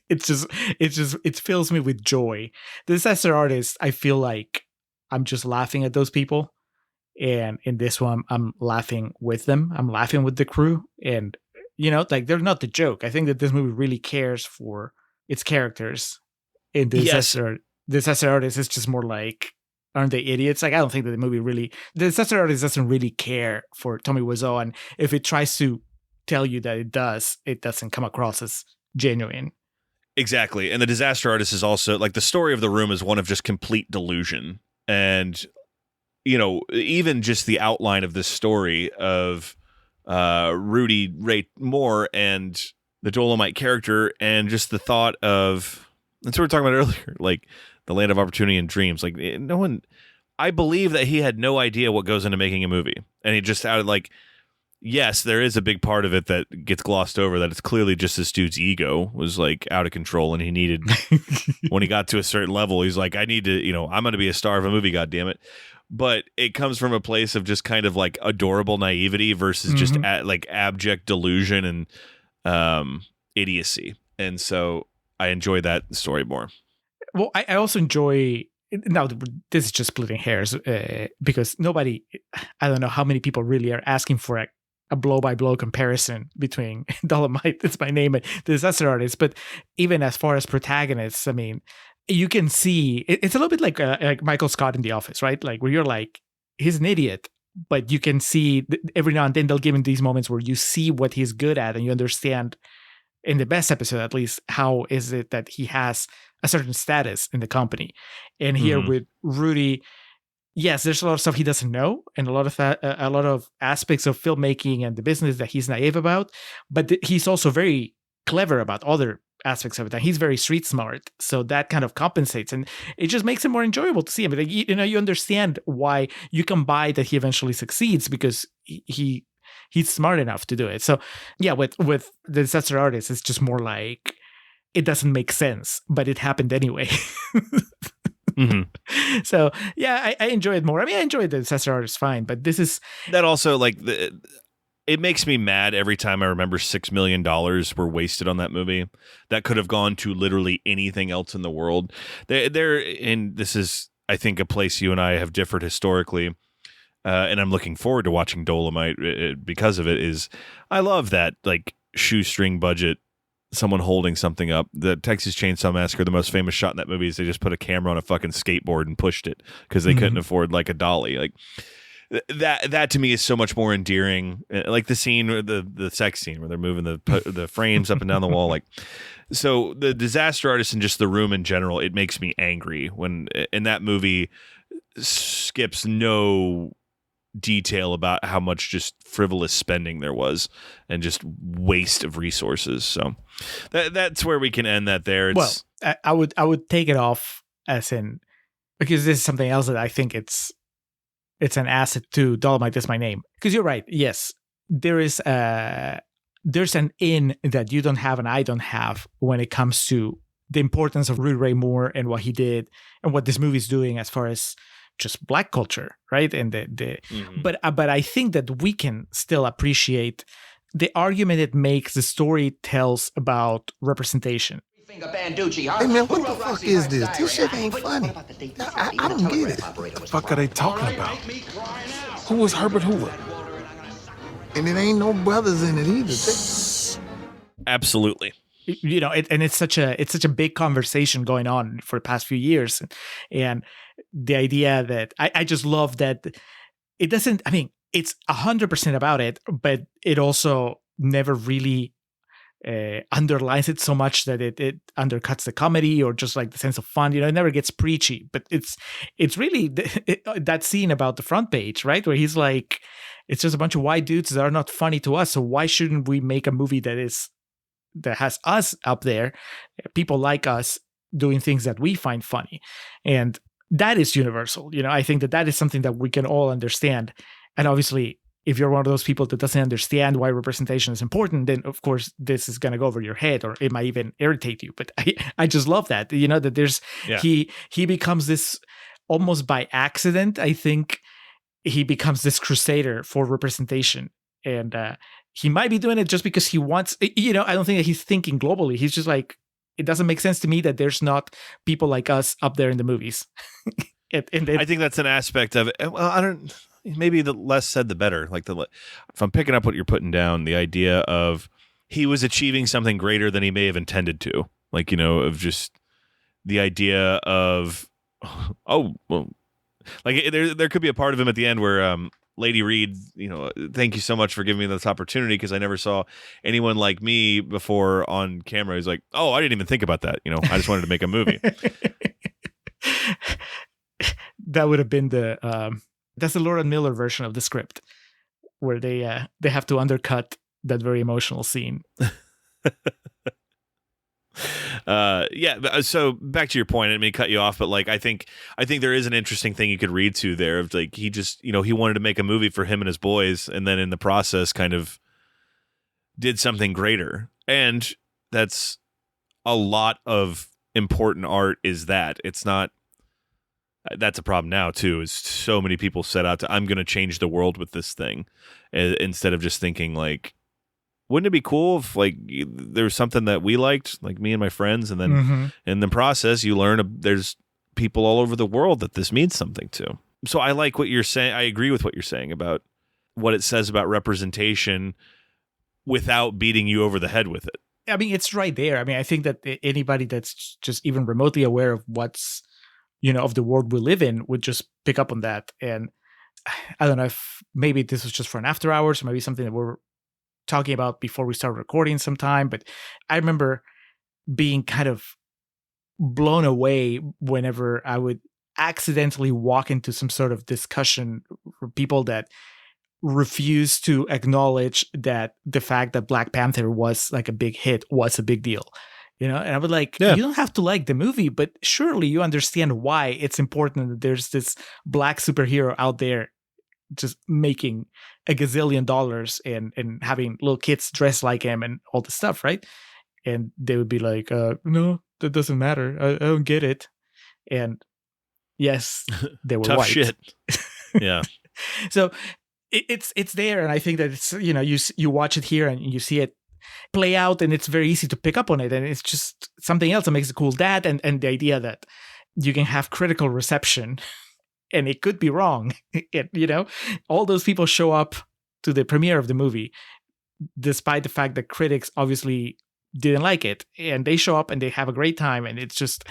It fills me with joy. The Disaster Artist, I feel like I'm just laughing at those people. And in this one, I'm laughing with them. I'm laughing with the crew. And, like, they're not the joke. I think that this movie really cares for its characters. In the Disaster Artist, it's just more like, aren't they idiots? Like, I don't think that the Disaster Artist doesn't really care for Tommy Wiseau. And if it tries to tell you that it doesn't come across as genuine. Exactly. And the Disaster Artist is also, like, the story of The Room is one of just complete delusion. And, even just the outline of this story of Rudy Ray Moore and the Dolemite character, and just the thought of, that's what we were talking about earlier, like, the land of opportunity and dreams. Like, I believe that he had no idea what goes into making a movie. And he just out of like, yes, there is a big part of it that gets glossed over, that it's clearly just this dude's ego was like out of control. And he needed, when he got to a certain level, he's like, I need to, I'm going to be a star of a movie, God damn it. But it comes from a place of just kind of like adorable naivety versus just like abject delusion and idiocy. And so I enjoy that story more. Well, I also enjoy, now this is just splitting hairs, because I don't know how many people really are asking for a blow-by-blow comparison between Dolemite Is My Name and The Disaster Artist. But even as far as protagonists, I mean, you can see, it's a little bit like Michael Scott in The Office, right? Like, where you're like, he's an idiot, but you can see every now and then they'll give him these moments where you see what he's good at, and you understand, in the best episode at least, how is it that he has a certain status in the company. And here with Rudy, yes, there's a lot of stuff he doesn't know, and a lot of aspects of filmmaking and the business that he's naive about, but he's also very clever about other aspects of it, and he's very street smart, so that kind of compensates, and it just makes it more enjoyable to see him. Like, you understand why, you can buy that he eventually succeeds, because he's smart enough to do it. So yeah, with The Disaster Artist, it's just more like, it doesn't make sense, but it happened anyway. So yeah, I enjoy it more. I mean, I enjoyed the disaster artist fine, but this is That also, like, it makes me mad every time I remember $6 million were wasted on that movie. That could have gone to literally anything else in the world. And this is, I think, a place you and I have differed historically. And I'm looking forward to watching Dolemite because of it. Is I love that, like, shoestring budget, someone holding something up. The Texas Chainsaw Massacre, the most famous shot in that movie is they just put a camera on a fucking skateboard and pushed it because they couldn't afford like a dolly. Like that to me is so much more endearing. Like the scene, the sex scene where they're moving the frames up and down the wall. Like, so the disaster artist and just the room in general, it makes me angry when in that movie skips no detail about how much just frivolous spending there was and just waste of resources. So that's where we can end that there. It's, well, I would take it off as in, because this is something else that I think it's an asset to Dolemite Is My Name. Because you're right. Yes, there's an in that you don't have and I don't have when it comes to the importance of Rudy Ray Moore and what he did and what this movie is doing as far as just Black culture, right? And but I think that we can still appreciate the argument it makes, the story tells about representation. Hey man, what the fuck is this? This shit ain't funny. I don't get it. What the fuck are they talking about? Who was Herbert Hoover? And it ain't no brothers in it either. absolutely. You know, it's such a big conversation going on for the past few years, and the idea that I just love that it doesn't. I mean, it's 100% about it, but it also never really underlines it so much that it undercuts the comedy or just like the sense of fun. You know, it never gets preachy, but it's really that scene about the front page, right, where he's like, it's just a bunch of white dudes that are not funny to us, so why shouldn't we make a movie that has us up there, people like us doing things that we find funny? And that is universal. You know, I think that is something that we can all understand. And obviously, if you're one of those people that doesn't understand why representation is important, then of course this is going to go over your head, or it might even irritate you. But I just love that, you know, that there's, he becomes this almost by accident. I think he becomes this crusader for representation. And he might be doing it just because he wants, you know, I don't think that he's thinking globally. He's just like, it doesn't make sense to me that there's not people like us up there in the movies. I think that's an aspect of it. Well, maybe the less said, the better. Like if I'm picking up what you're putting down, the idea of he was achieving something greater than he may have intended to, like, you know, of just the idea of, oh, well, like there could be a part of him at the end where, Lady Reed, you know, thank you so much for giving me this opportunity because I never saw anyone like me before on camera. He's like, oh, I didn't even think about that. You know, I just wanted to make a movie. That would have been that's the Laura Miller version of the script, where they have to undercut that very emotional scene. So back to your point, I didn't mean to cut you off, but like I think there is an interesting thing you could read to there of like he just, you know, he wanted to make a movie for him and his boys, and then in the process kind of did something greater. And that's a lot of important art, is that it's not, that's a problem now too, is so many people set out to, I'm going to change the world with this thing, instead of just thinking like, wouldn't it be cool if like there was something that we liked, like me and my friends, and then in the process you learn there's people all over the world that this means something to. So I like what you're saying. I agree with what you're saying about what it says about representation without beating you over the head with it. I mean, it's right there. I mean, I think that anybody that's just even remotely aware of what's, you know, of the world we live in would just pick up on that. And I don't know if maybe this was just for an after hours, or maybe something that we're talking about before we started recording sometime, but I remember being kind of blown away whenever I would accidentally walk into some sort of discussion for people that refuse to acknowledge that the fact that Black Panther was like a big hit was a big deal, you know? And I would like, you don't have to like the movie, but surely you understand why it's important that there's this Black superhero out there just making a gazillion dollars and having little kids dressed like him and all this stuff, right? And they would be like, no, that doesn't matter. I don't get it. And Yes, they were Tough white. shit. Yeah. So it's there, and I think that it's you watch it here and you see it play out, and it's very easy to pick up on it, and it's just something else that makes it cool. That and the idea that you can have critical reception, and it could be wrong. All those people show up to the premiere of the movie, despite the fact that critics obviously didn't like it, and they show up and they have a great time, and it's just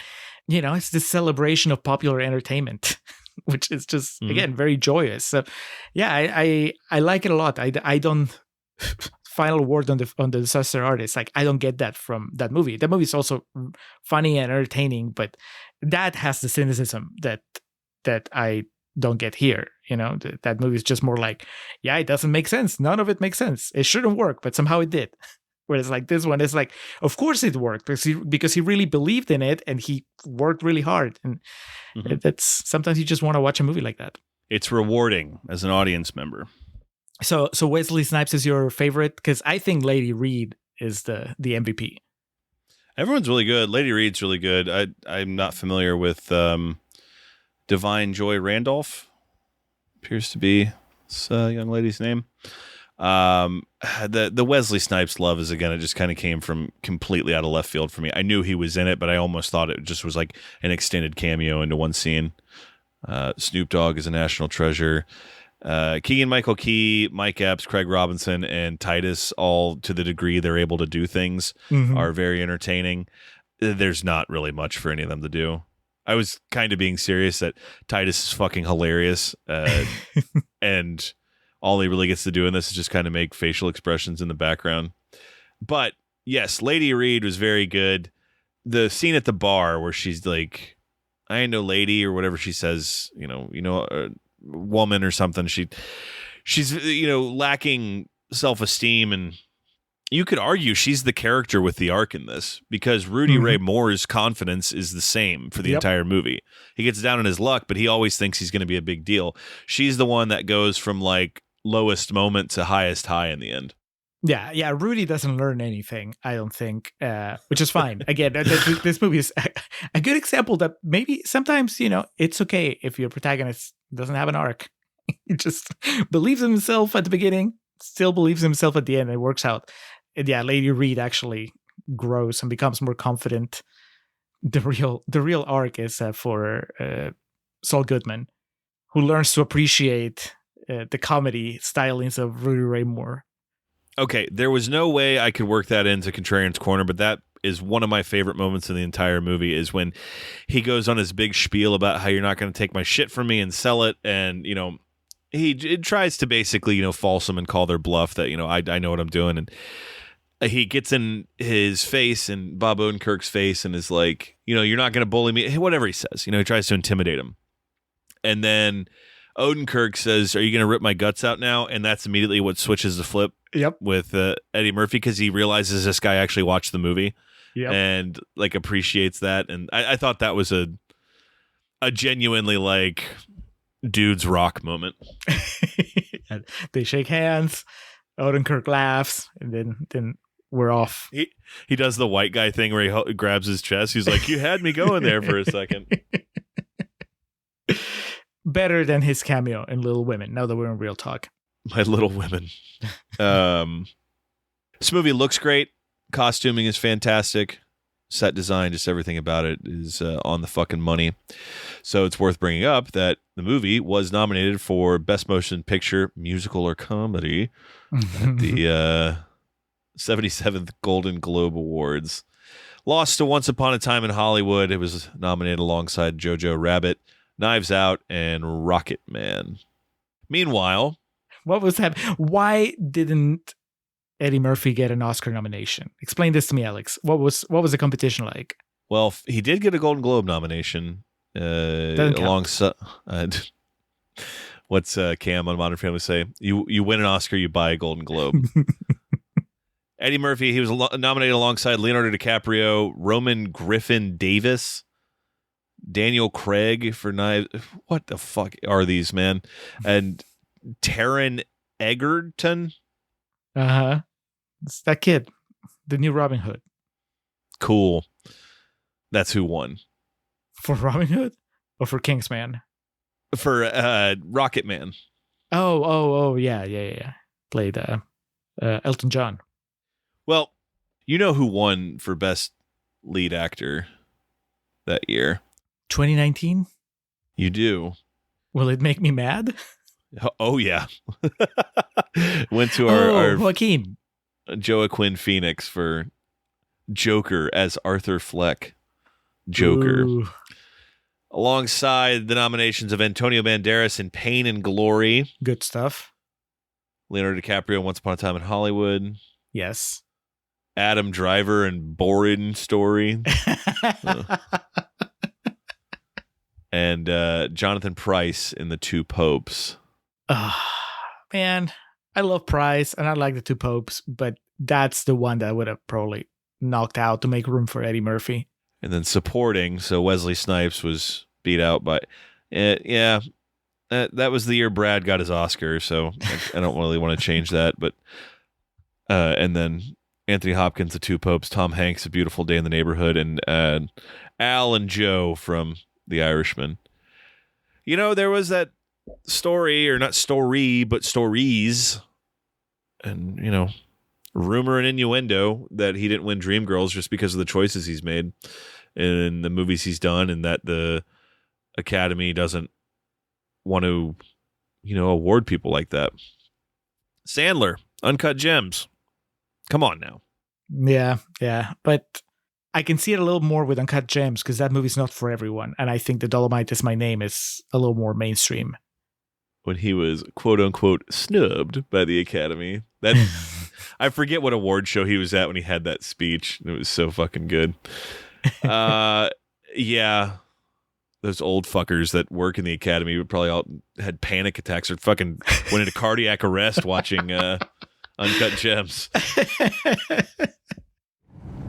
it's this celebration of popular entertainment. Which is just again very joyous. So, yeah, I like it a lot. I don't. Final word on the disaster artist. Like, I don't get that from that movie. That movie is also funny and entertaining, but that has the cynicism that I don't get here. That movie is just more like, yeah, it doesn't make sense. None of it makes sense. It shouldn't work, but somehow it did. Whereas like this one is like, of course it worked because he really believed in it and he worked really hard. And that's sometimes you just want to watch a movie like that. It's rewarding as an audience member. So Wesley Snipes is your favorite? Because I think Lady Reed is the MVP. Everyone's really good. Lady Reed's really good. I'm not familiar with Divine Joy Randolph. Appears to be this young lady's name. The Wesley Snipes love is, again, it just kind of came from completely out of left field for me. I knew he was in it, but I almost thought it just was like an extended cameo into one scene. Snoop Dogg is a national treasure. Keegan-Michael Key, Mike Epps, Craig Robinson, and Titus, all to the degree they're able to do things, are very entertaining. There's not really much for any of them to do. I was kind of being serious that Titus is fucking hilarious, and all he really gets to do in this is just kind of make facial expressions in the background. But yes, Lady Reed was very good. The scene at the bar where she's like, I ain't no lady, or whatever she says, woman or something. She's lacking self-esteem, and you could argue she's the character with the arc in this, because Rudy Ray Moore's confidence is the same for the entire movie. He gets down on his luck, but he always thinks he's going to be a big deal. She's the one that goes from like lowest moment to highest high in the end. Yeah. Rudy doesn't learn anything, I don't think, which is fine. Again, this movie is a good example that maybe sometimes, it's okay if your protagonist doesn't have an arc. He just believes in himself at the beginning, still believes in himself at the end, and it works out. And yeah, Lady Reed actually grows and becomes more confident. The real arc is for Saul Goodman, who learns to appreciate the comedy stylings of Rudy Ray Moore. Okay, there was no way I could work that into Contrarian's Corner, but that is one of my favorite moments in the entire movie, is when he goes on his big spiel about how you're not going to take my shit from me and sell it, and he tries to basically false them and call their bluff that I know what I'm doing, and he gets in his face and Bob Odenkirk's face and is like, you're not going to bully me, whatever he says. He tries to intimidate him, and then Odenkirk says, "Are you going to rip my guts out now?" And that's immediately what switches the flip. With Eddie Murphy, because he realizes this guy actually watched the movie and like appreciates that. And I thought that was a genuinely like dudes rock moment. They shake hands. Odenkirk laughs, and then we're off. He does the white guy thing where he grabs his chest. He's like, "You had me going there for a second." Better than his cameo in Little Women, now that we're in real talk. My Little Women. This movie looks great. Costuming is fantastic. Set design, just everything about it is on the fucking money. So it's worth bringing up that the movie was nominated for Best Motion Picture, Musical or Comedy at the 77th Golden Globe Awards. Lost to Once Upon a Time in Hollywood. It was nominated alongside Jojo Rabbit, Knives Out, and Rocket Man. Meanwhile, what was that? Why didn't Eddie Murphy get an Oscar nomination? Explain this to me, Alex. What was the competition like? Well, he did get a Golden Globe nomination alongside. What's Cam on Modern Family say? You win an Oscar, you buy a Golden Globe. Eddie Murphy, he was nominated alongside Leonardo DiCaprio, Roman Griffin Davis, Daniel Craig for Knives. What the fuck are these, man? And Taron Egerton. It's that kid, the new Robin Hood. Cool. That's who won. For Robin Hood? Or for Kingsman? For Rocket Man. Oh, yeah. Played Elton John. Well, you know who won for best lead actor that year? 2019? You do. Will it make me mad? Oh yeah. Went to our Joaquin. Joaquin Phoenix for Joker as Arthur Fleck. Joker. Ooh. Alongside the nominations of Antonio Banderas in Pain and Glory. Good stuff. Leonardo DiCaprio, Once Upon a Time in Hollywood. Yes. Adam Driver in Boring Story. And Jonathan Pryce in The Two Popes. Man, I love Price and I like The Two Popes, but that's the one that I would have probably knocked out to make room for Eddie Murphy. And then supporting, so Wesley Snipes was beat out by... that was the year Brad got his Oscar, so I don't really want to change that. But and then Anthony Hopkins, The Two Popes, Tom Hanks, A Beautiful Day in the Neighborhood, and Al and Joe from The Irishman. You know, there was that story, or not story, but stories, and, you know, rumor and innuendo that he didn't win Dreamgirls just because of the choices he's made in the movies he's done, and that the Academy doesn't want to, you know, award people like that. Sandler, Uncut Gems. Come on now. Yeah. But I can see it a little more with Uncut Gems because that movie's not for everyone. And I think the Dolemite Is My Name is a little more mainstream. When he was, quote unquote, snubbed by the Academy. That I forget what award show he was at when he had that speech. It was so fucking good. Yeah. Those old fuckers that work in the Academy would probably all had panic attacks or fucking went into cardiac arrest watching Uncut Gems.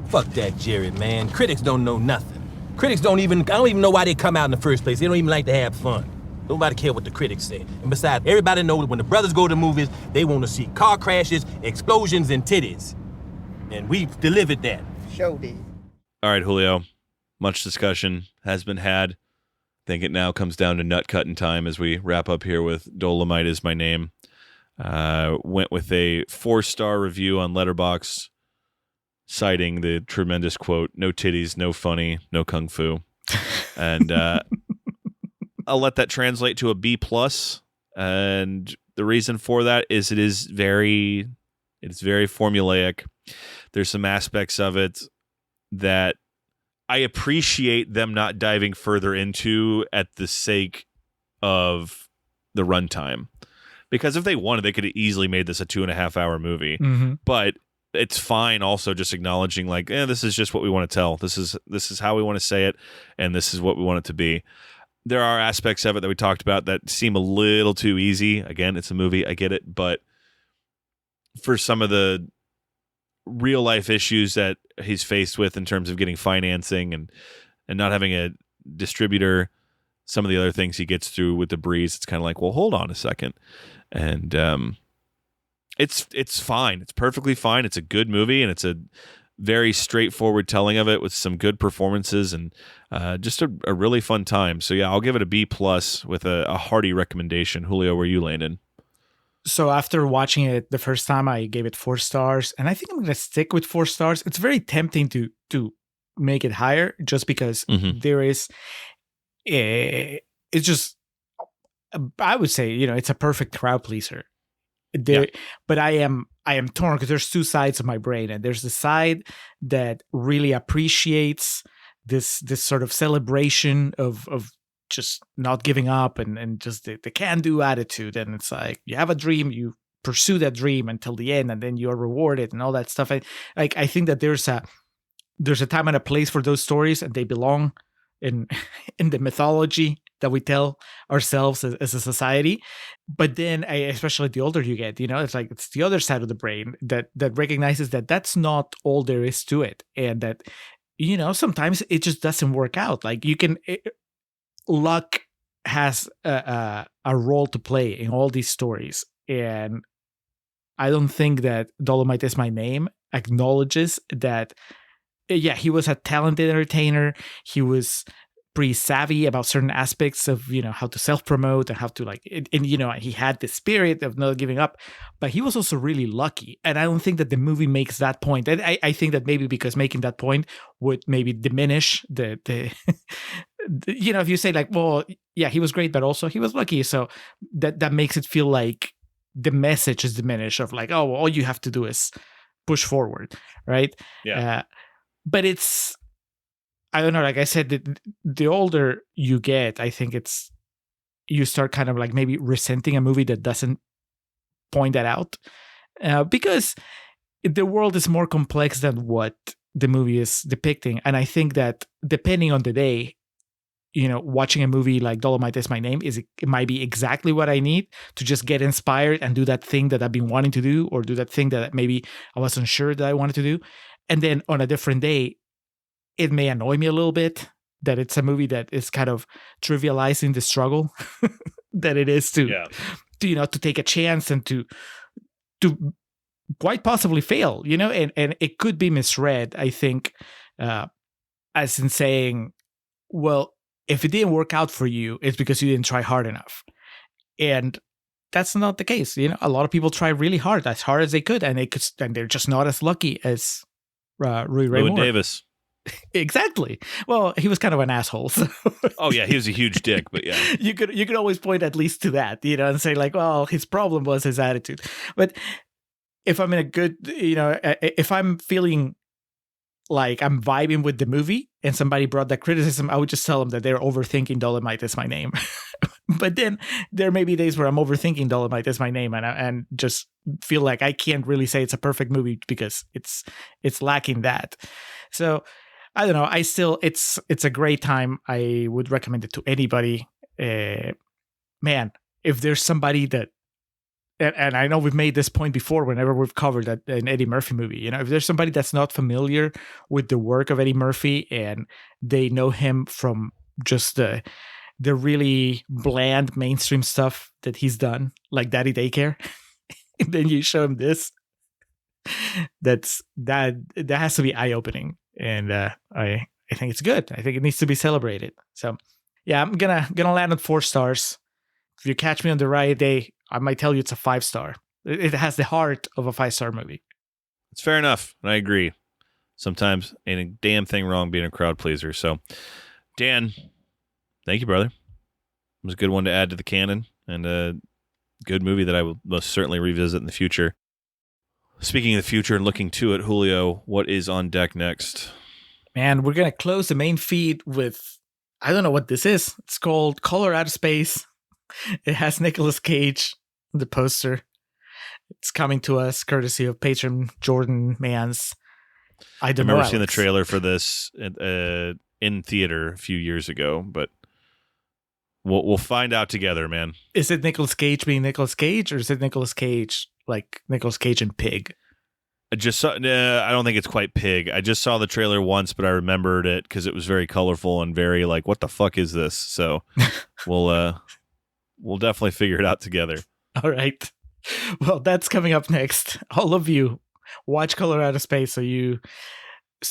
Fuck that, Jerry, man. Critics don't know nothing. I don't even know why they come out in the first place. They don't even like to have fun. Nobody care what the critics say. And besides, everybody knows that when the brothers go to movies, they want to see car crashes, explosions, and titties. And we've delivered that. Show did. All right, Julio. Much discussion has been had. I think it now comes down to nut cutting time as we wrap up here with Dolemite Is My Name. Went with a 4-star review on Letterboxd, citing the tremendous quote, "No titties, no funny, no kung fu." And I'll let that translate to a B+. And the reason for that is it's very formulaic. There's some aspects of it that I appreciate them not diving further into at the sake of the runtime. Because if they wanted, they could have easily made this a 2.5-hour movie. Mm-hmm. But it's fine also just acknowledging like, this is just what we want to tell. This is how we want to say it, and this is what we want it to be. There are aspects of it that we talked about that seem a little too easy. Again, it's a movie. I get it. But for some of the real life issues that he's faced with in terms of getting financing and not having a distributor, some of the other things he gets through with the breeze, it's kind of like, well, hold on a second. And it's fine. It's perfectly fine. It's a good movie, and it's a very straightforward telling of it with some good performances and just a really fun time. So yeah, I'll give it a B+ with a hearty recommendation. Julio, where you landed? So after watching it the first time, I gave it 4 stars, and I think I'm going to stick with 4 stars. It's very tempting to make it higher just because there is it's just, I would say, it's a perfect crowd pleaser. But I am torn because there's 2 sides of my brain, and there's the side that really appreciates this sort of celebration of just not giving up and just the can-do attitude. And it's like, you have a dream, you pursue that dream until the end, and then you're rewarded and all that stuff. I think that there's a time and a place for those stories, and they belong in the mythology that we tell ourselves as a society. But then, especially the older you get, it's like it's the other side of the brain that recognizes that that's not all there is to it, and that sometimes it just doesn't work out. Like luck has a role to play in all these stories, and I don't think that Dolemite Is My Name acknowledges that. Yeah, he was a talented entertainer. He was pretty savvy about certain aspects of, how to self-promote and how to and he had the spirit of not giving up, but he was also really lucky. And I don't think that the movie makes that point. And I think that maybe because making that point would maybe diminish the if you say like, well, yeah, he was great, but also he was lucky. So that makes it feel like the message is diminished of like, oh, well, all you have to do is push forward. Right. Yeah. But it's, I don't know, like I said, the older you get, I think you start kind of like maybe resenting a movie that doesn't point that out, because the world is more complex than what the movie is depicting. And I think that depending on the day, watching a movie like Dolemite Is My Name it might be exactly what I need to just get inspired and do that thing that I've been wanting to do, or do that thing that maybe I wasn't sure that I wanted to do. And then on a different day, it may annoy me a little bit that it's a movie that is kind of trivializing the struggle that it is to take a chance and to quite possibly fail, and it could be misread, I think, as in saying, well, if it didn't work out for you, it's because you didn't try hard enough. And that's not the case. A lot of people try really hard, as hard as they could, and they're just not as lucky as Ray Moore. Davis. Exactly. Well, he was kind of an asshole. So. Oh yeah, he was a huge dick, but yeah. You could always point at least to that, and say like, well, his problem was his attitude. But if I'm in a good, if I'm feeling like I'm vibing with the movie and somebody brought that criticism, I would just tell them that they're overthinking Dolemite Is My Name. But then there may be days where I'm overthinking Dolemite Is My Name and just feel like I can't really say it's a perfect movie because it's lacking that. So I don't know. It's a great time. I would recommend it to anybody. Man, if there's somebody that, and I know we've made this point before whenever we've covered an Eddie Murphy movie, if there's somebody that's not familiar with the work of Eddie Murphy and they know him from just the really bland mainstream stuff that he's done, like Daddy Daycare, and then you show him this, that has to be eye-opening. And I think it's good. I think it needs to be celebrated. So yeah, I'm gonna land on 4 stars. If you catch me on the right day, I might tell you it's a 5-star. It has the heart of a 5-star movie. It's fair enough, and I agree. Sometimes ain't a damn thing wrong being a crowd pleaser. So, Dan, thank you, brother. It was a good one to add to the canon, and a good movie that I will most certainly revisit in the future. Speaking of the future and looking to it, Julio, what is on deck next? Man, we're going to close the main feed with, I don't know what this is. It's called Color Out of Space. It has Nicolas Cage, the poster. It's coming to us courtesy of patron Jordan Mans. I remember seeing the trailer for this in theater a few years ago, but we'll find out together, man. Is it Nicolas Cage being Nicolas Cage, or is it Nicolas Cage like Nicolas Cage and Pig? I just saw. I don't think it's quite Pig. I just saw the trailer once, but I remembered it because it was very colorful and very like, what the fuck is this? So we'll definitely figure it out together. All right. Well, that's coming up next. All of you, watch Color Out of Space so you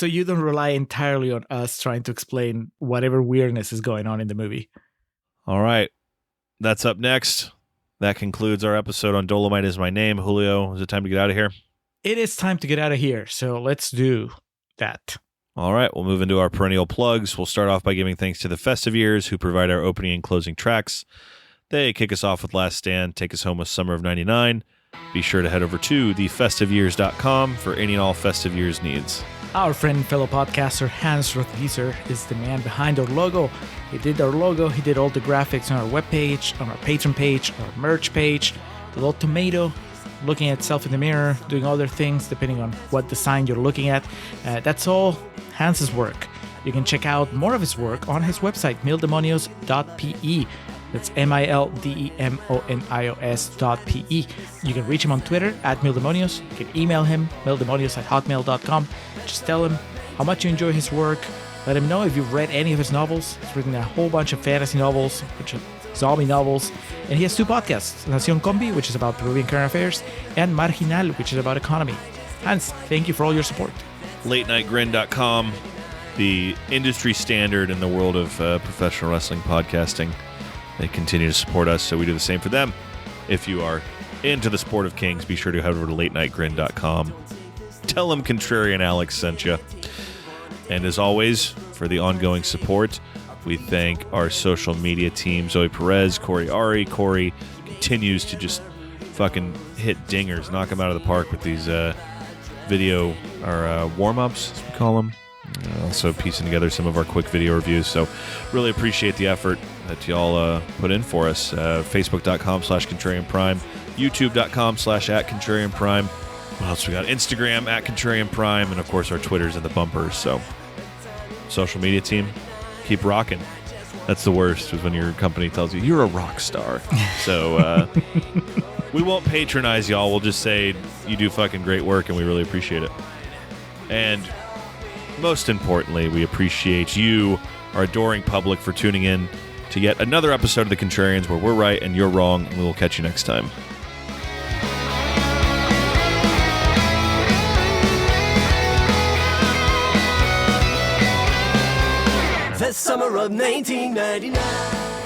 don't rely entirely on us trying to explain whatever weirdness is going on in the movie. All right. That's up next. That concludes our episode on Dolemite Is My Name. Julio, is it time to get out of here? It is time to get out of here, so let's do that. All right, we'll move into our perennial plugs. We'll start off by giving thanks to the Festive Years, who provide our opening and closing tracks. They kick us off with Last Stand, take us home with Summer of 99. Be sure to head over to thefestiveyears.com for any and all Festive Years needs. Our friend and fellow podcaster Hans Rothgieser is the man behind our logo. He did our logo, he did all the graphics on our webpage, on our Patreon page, our merch page, the little tomato, looking at itself in the mirror, doing other things depending on what design you're looking at. That's all Hans's work. You can check out more of his work on his website, mildemonios.pe. That's mildemonios.pe. You can reach him on Twitter at mildemonios. You can email him, mildemonios@hotmail.com. Just tell him how much you enjoy his work. Let him know if you've read any of his novels. He's written a whole bunch of fantasy novels, a bunch of zombie novels, and he has 2 podcasts, Nacion Combi, which is about Peruvian current affairs, and Marginal, which is about economy. Hans, thank you for all your support. LateNightGrin.com. the industry standard in the world of professional wrestling podcasting. They continue to support us, so we do the same for them. If you are into the sport of kings, be sure to head over to latenightgrin.com. Tell them Contrarian Alex sent you. And as always, for the ongoing support, we thank our social media team, Zoe Perez, Corey Ari. Corey continues to just fucking hit dingers, knock them out of the park with these video, or warm-ups, as we call them. Also piecing together some of our quick video reviews. So really appreciate the effort that y'all put in for us. Facebook.com/Contrarian Prime, YouTube.com/@Contrarian Prime. What else we got? Instagram @Contrarian Prime, and of course our Twitters and the bumpers. So social media team, keep rocking. That's the worst, is when your company tells you you're a rock star. So we won't patronize y'all. We'll just say you do fucking great work and we really appreciate it. And most importantly, we appreciate you, our adoring public, for tuning in to yet another episode of The Contrarians, where we're right and you're wrong, and we will catch you next time. The summer of 1999.